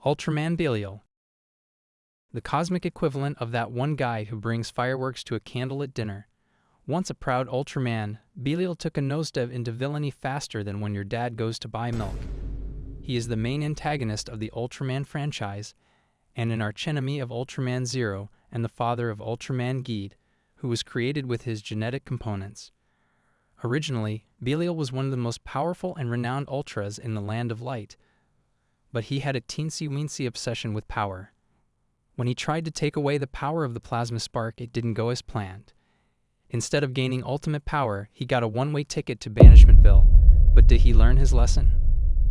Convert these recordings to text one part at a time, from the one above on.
Ultraman Belial. The cosmic equivalent of that one guy who brings fireworks to a candlelit dinner. Once a proud Ultraman, Belial took a nosedive into villainy faster than when your dad goes to buy milk. He is the main antagonist of the Ultraman franchise, and an archenemy of Ultraman Zero and the father of Ultraman Geed, who was created with his genetic components. Originally, Belial was one of the most powerful and renowned Ultras in the Land of Light, but he had a teensy-weensy obsession with power. When he tried to take away the power of the plasma spark, it didn't go as planned. Instead of gaining ultimate power, he got a one-way ticket to Banishmentville. But did he learn his lesson?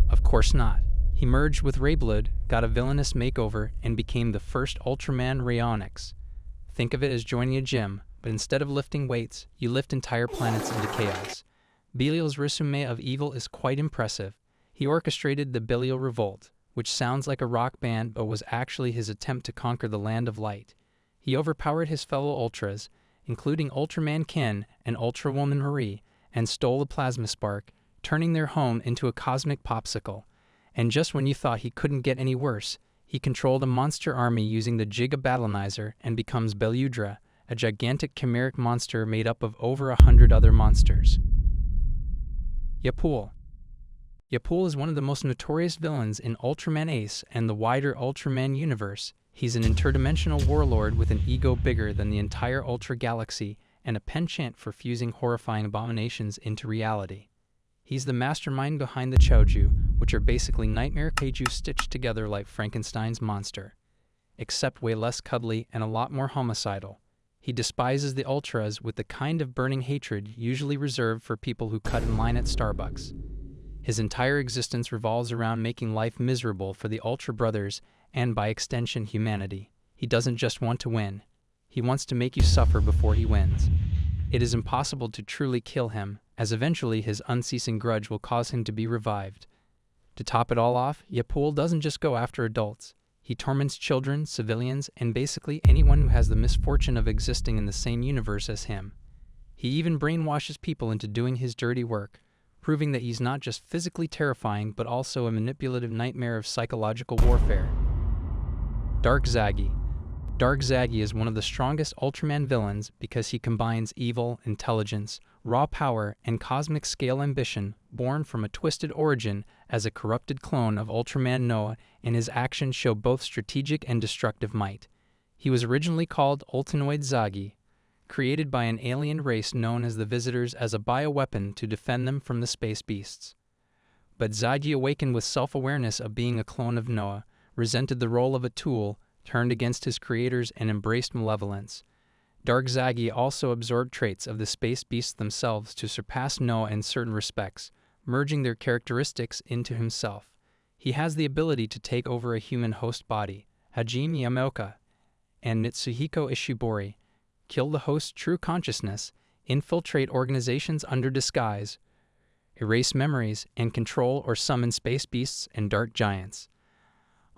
Of course not. He merged with Rayblood, got a villainous makeover, and became the first Ultraman Rayonix. Think of it as joining a gym, but instead of lifting weights, you lift entire planets into chaos. Belial's resume of evil is quite impressive. He orchestrated the Belial Revolt, which sounds like a rock band but was actually his attempt to conquer the Land of Light. He overpowered his fellow Ultras, including Ultraman Ken and Ultrawoman Marie, and stole the plasma spark, turning their home into a cosmic popsicle. And just when you thought he couldn't get any worse, he controlled a monster army using the Giga Battlenizer and becomes Beludra, a gigantic chimeric monster made up of over 100 other monsters. Yapool. Yapool is one of the most notorious villains in Ultraman Ace and the wider Ultraman universe. He's an interdimensional warlord with an ego bigger than the entire Ultra Galaxy and a penchant for fusing horrifying abominations into reality. He's the mastermind behind the Choju, which are basically nightmare kaiju stitched together like Frankenstein's monster, except way less cuddly and a lot more homicidal. He despises the Ultras with the kind of burning hatred usually reserved for people who cut in line at Starbucks. His entire existence revolves around making life miserable for the Ultra Brothers and, by extension, humanity. He doesn't just want to win. He wants to make you suffer before he wins. It is impossible to truly kill him, as eventually his unceasing grudge will cause him to be revived. To top it all off, Yapool doesn't just go after adults. He torments children, civilians, and basically anyone who has the misfortune of existing in the same universe as him. He even brainwashes people into doing his dirty work, proving that he's not just physically terrifying but also a manipulative nightmare of psychological warfare. Dark Zagi. Dark Zagi is one of the strongest Ultraman villains because he combines evil, intelligence, raw power, and cosmic scale ambition, born from a twisted origin as a corrupted clone of Ultraman Noah, and his actions show both strategic and destructive might. He was originally called Ultanoid Zagi, created by an alien race known as the Visitors as a bioweapon to defend them from the space beasts. But Zagi awakened with self-awareness of being a clone of Noah, resented the role of a tool, turned against his creators, and embraced malevolence. Dark Zagi also absorbed traits of the space beasts themselves to surpass Noah in certain respects, merging their characteristics into himself. He has the ability to take over a human host body, Hajime Yamaoka, and Mitsuhiko Ishibori, kill the host's true consciousness, infiltrate organizations under disguise, erase memories, and control or summon space beasts and dark giants.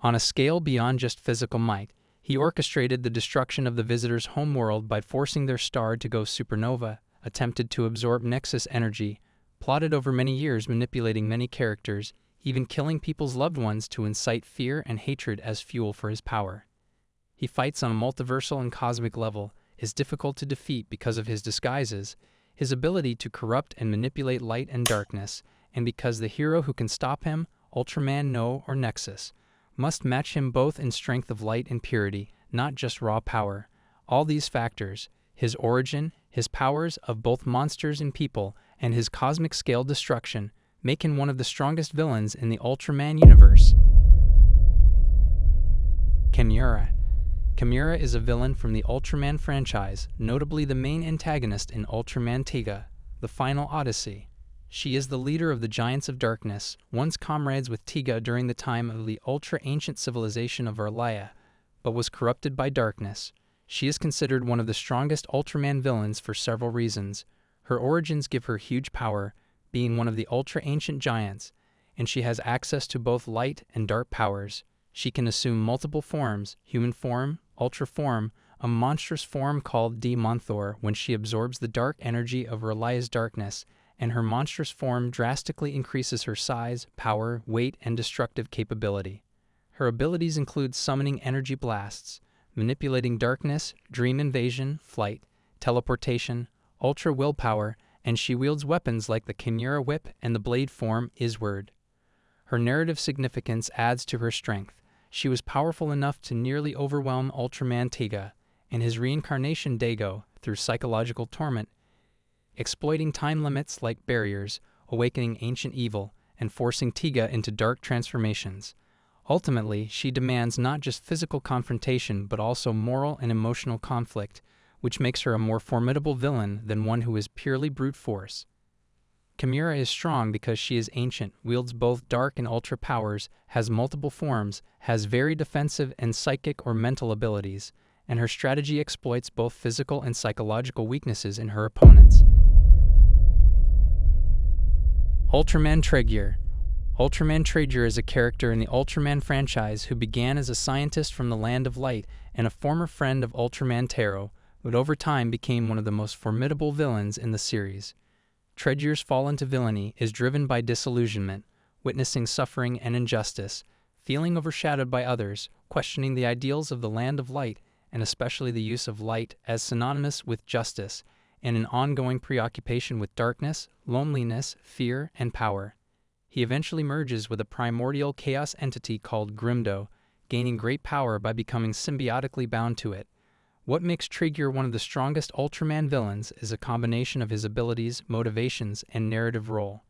On a scale beyond just physical might, he orchestrated the destruction of the Visitors' homeworld by forcing their star to go supernova, attempted to absorb Nexus energy, plotted over many years manipulating many characters, even killing people's loved ones to incite fear and hatred as fuel for his power. He fights on a multiversal and cosmic level, is difficult to defeat because of his disguises, his ability to corrupt and manipulate light and darkness, and because the hero who can stop him, Ultraman No or Nexus, must match him both in strength of light and purity, not just raw power. All these factors, his origin, his powers of both monsters and people, and his cosmic scale destruction, make him one of the strongest villains in the Ultraman universe. Camearra. Camearra is a villain from the Ultraman franchise, notably the main antagonist in Ultraman Tregear, The Final Odyssey. She is the leader of the Giants of Darkness, once comrades with Tregear during the time of the ultra-ancient civilization of Arlaia, but was corrupted by darkness. She is considered one of the strongest Ultraman villains for several reasons. Her origins give her huge power, being one of the ultra-ancient giants, and she has access to both light and dark powers. She can assume multiple forms: human form, ultra form, a monstrous form called Demonthor when she absorbs the dark energy of Arlaia's darkness, and her monstrous form drastically increases her size, power, weight, and destructive capability. Her abilities include summoning energy blasts, manipulating darkness, dream invasion, flight, teleportation, ultra willpower, and she wields weapons like the Camearra whip and the blade form Isword. Her narrative significance adds to her strength. She was powerful enough to nearly overwhelm Ultraman Tregear and his reincarnation Dago through psychological torment, exploiting time limits like barriers, awakening ancient evil, and forcing Tregear into dark transformations. Ultimately, she demands not just physical confrontation but also moral and emotional conflict, which makes her a more formidable villain than one who is purely brute force. Camearra is strong because she is ancient, wields both dark and ultra powers, has multiple forms, has very defensive and psychic or mental abilities, and her strategy exploits both physical and psychological weaknesses in her opponents. Ultraman Tregear. Ultraman Tregear is a character in the Ultraman franchise who began as a scientist from the Land of Light and a former friend of Ultraman Taro, but over time became one of the most formidable villains in the series. Tregear's fall into villainy is driven by disillusionment, witnessing suffering and injustice, feeling overshadowed by others, questioning the ideals of the Land of Light, and especially the use of light as synonymous with justice, and an ongoing preoccupation with darkness, loneliness, fear, and power. He eventually merges with a primordial chaos entity called Grimdo, gaining great power by becoming symbiotically bound to it. What makes Tregear one of the strongest Ultraman villains is a combination of his abilities, motivations, and narrative role.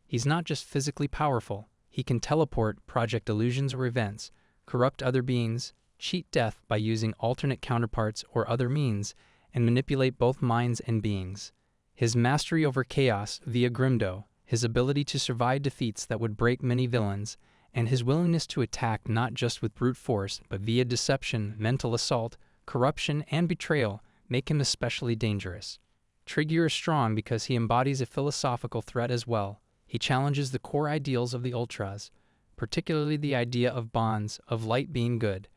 He's not just physically powerful, he can teleport, project illusions or events, corrupt other beings, cheat death by using alternate counterparts or other means, and manipulate both minds and beings. His mastery over chaos via Grimdo, his ability to survive defeats that would break many villains, and his willingness to attack not just with brute force but via deception, mental assault, corruption, and betrayal make him especially dangerous. Tregear is strong because he embodies a philosophical threat as well. He challenges the core ideals of the Ultras, particularly the idea of bonds, of light being good.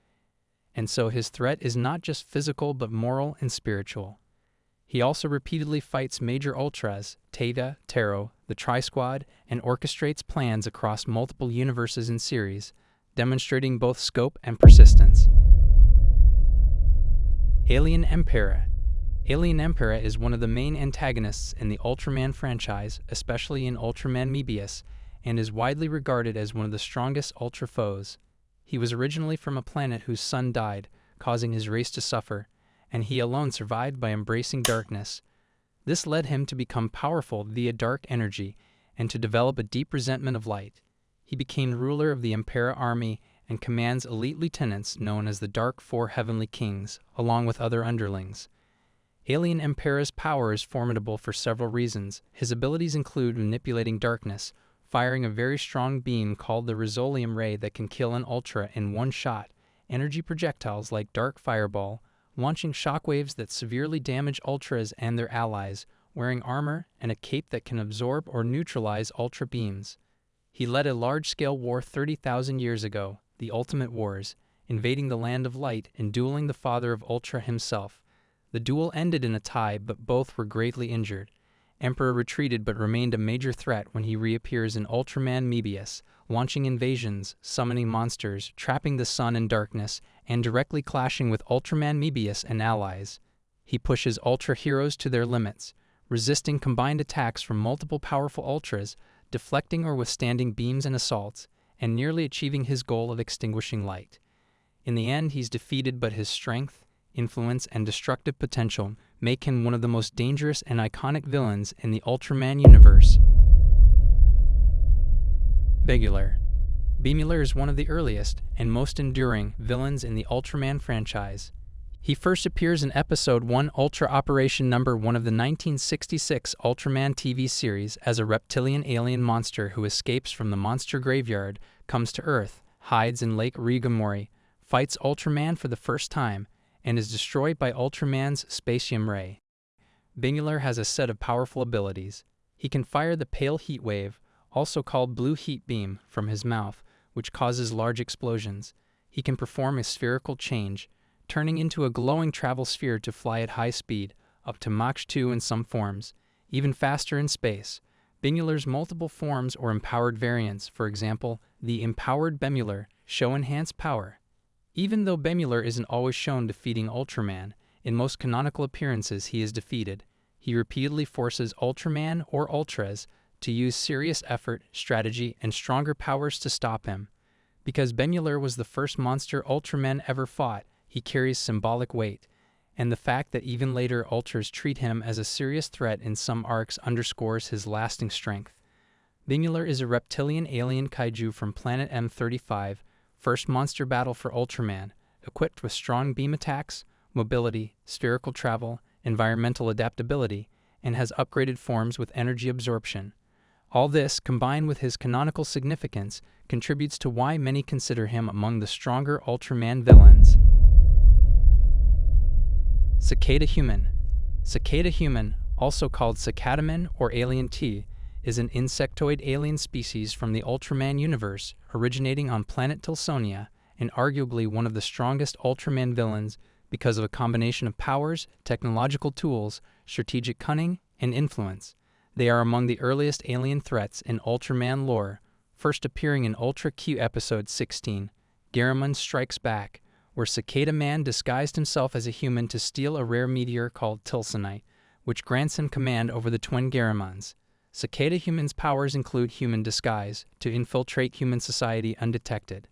And so his threat is not just physical but moral and spiritual. He also repeatedly fights major Ultras, Tata, Taro, the Tri-Squad, and orchestrates plans across multiple universes and series, demonstrating both scope and persistence. Alien Empera. Alien Empera is one of the main antagonists in the Ultraman franchise, especially in Ultraman Mebius, and is widely regarded as one of the strongest Ultra foes. He was originally from a planet whose sun died, causing his race to suffer, and he alone survived by embracing darkness. This led him to become powerful via dark energy and to develop a deep resentment of light. He became ruler of the Empera army and commands elite lieutenants known as the Dark Four Heavenly Kings, along with other underlings. Alien Empera's power is formidable for several reasons. His abilities include manipulating darkness, firing a very strong beam called the Risolium Ray that can kill an Ultra in one shot, energy projectiles like Dark Fireball, launching shockwaves that severely damage Ultras and their allies, wearing armor and a cape that can absorb or neutralize Ultra beams. He led a large-scale war 30,000 years ago, the Ultimate Wars, invading the Land of Light and dueling the father of Ultra himself. The duel ended in a tie, but both were gravely injured. Empera retreated but remained a major threat when he reappears in Ultraman Mebius, launching invasions, summoning monsters, trapping the sun in darkness, and directly clashing with Ultraman Mebius and allies. He pushes Ultra heroes to their limits, resisting combined attacks from multiple powerful Ultras, deflecting or withstanding beams and assaults, and nearly achieving his goal of extinguishing light. In the end, he's defeated, but his strength, influence, and destructive potential make him one of the most dangerous and iconic villains in the Ultraman universe. Bemular. Bemular is one of the earliest and most enduring villains in the Ultraman franchise. He first appears in Episode 1 Ultra Operation No. 1 of the 1966 Ultraman TV series as a reptilian alien monster who escapes from the monster graveyard, comes to Earth, hides in Lake Rigamori, fights Ultraman for the first time, and is destroyed by Ultraman's Spacium Ray. Bemular has a set of powerful abilities. He can fire the Pale Heat Wave, also called Blue Heat Beam, from his mouth, which causes large explosions. He can perform a spherical change, turning into a glowing travel sphere to fly at high speed, up to Mach 2 in some forms, even faster in space. Bemular's multiple forms or empowered variants, for example, the empowered Bemular, show enhanced power. Even though Bemular isn't always shown defeating Ultraman, in most canonical appearances he is defeated. He repeatedly forces Ultraman or Ultras to use serious effort, strategy, and stronger powers to stop him. Because Bemular was the first monster Ultraman ever fought, he carries symbolic weight, and the fact that even later Ultras treat him as a serious threat in some arcs underscores his lasting strength. Bemular is a reptilian alien kaiju from planet M35, first monster battle for Ultraman, equipped with strong beam attacks, mobility, spherical travel, environmental adaptability, and has upgraded forms with energy absorption. All this, combined with his canonical significance, contributes to why many consider him among the stronger Ultraman villains. Cicada Human. Cicada Human, also called Cicadaman or Alien T, is an insectoid alien species from the Ultraman universe, originating on planet Tilsonia, and arguably one of the strongest Ultraman villains because of a combination of powers, technological tools, strategic cunning, and influence. They are among the earliest alien threats in Ultraman lore, first appearing in Ultra Q Episode 16, Garamon Strikes Back, where Cicada Man disguised himself as a human to steal a rare meteor called Tilsonite, which grants him command over the twin Garamons. Cicada Human's powers include human disguise, to infiltrate human society undetected,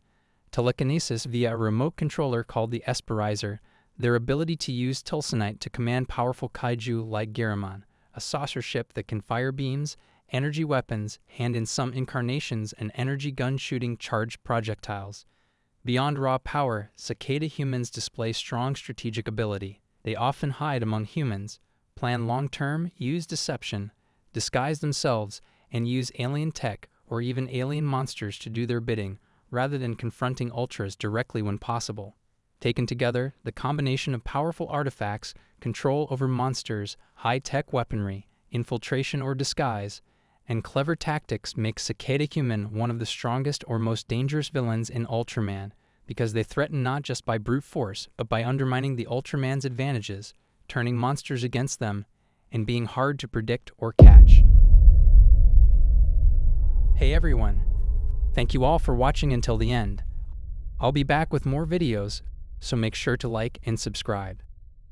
telekinesis via a remote controller called the Esperizer, their ability to use Tilsonite to command powerful kaiju like Garamon, a saucer ship that can fire beams, energy weapons, and in some incarnations an energy gun shooting charged projectiles. Beyond raw power, Cicada Humans display strong strategic ability. They often hide among humans, plan long-term, use deception, disguise themselves, and use alien tech or even alien monsters to do their bidding, rather than confronting Ultras directly when possible. Taken together, the combination of powerful artifacts, control over monsters, high-tech weaponry, infiltration or disguise, and clever tactics makes Cicada Human one of the strongest or most dangerous villains in Ultraman, because they threaten not just by brute force, but by undermining the Ultraman's advantages, turning monsters against them, and being hard to predict or catch. Hey everyone, thank you all for watching until the end. I'll be back with more videos, so make sure to like and subscribe.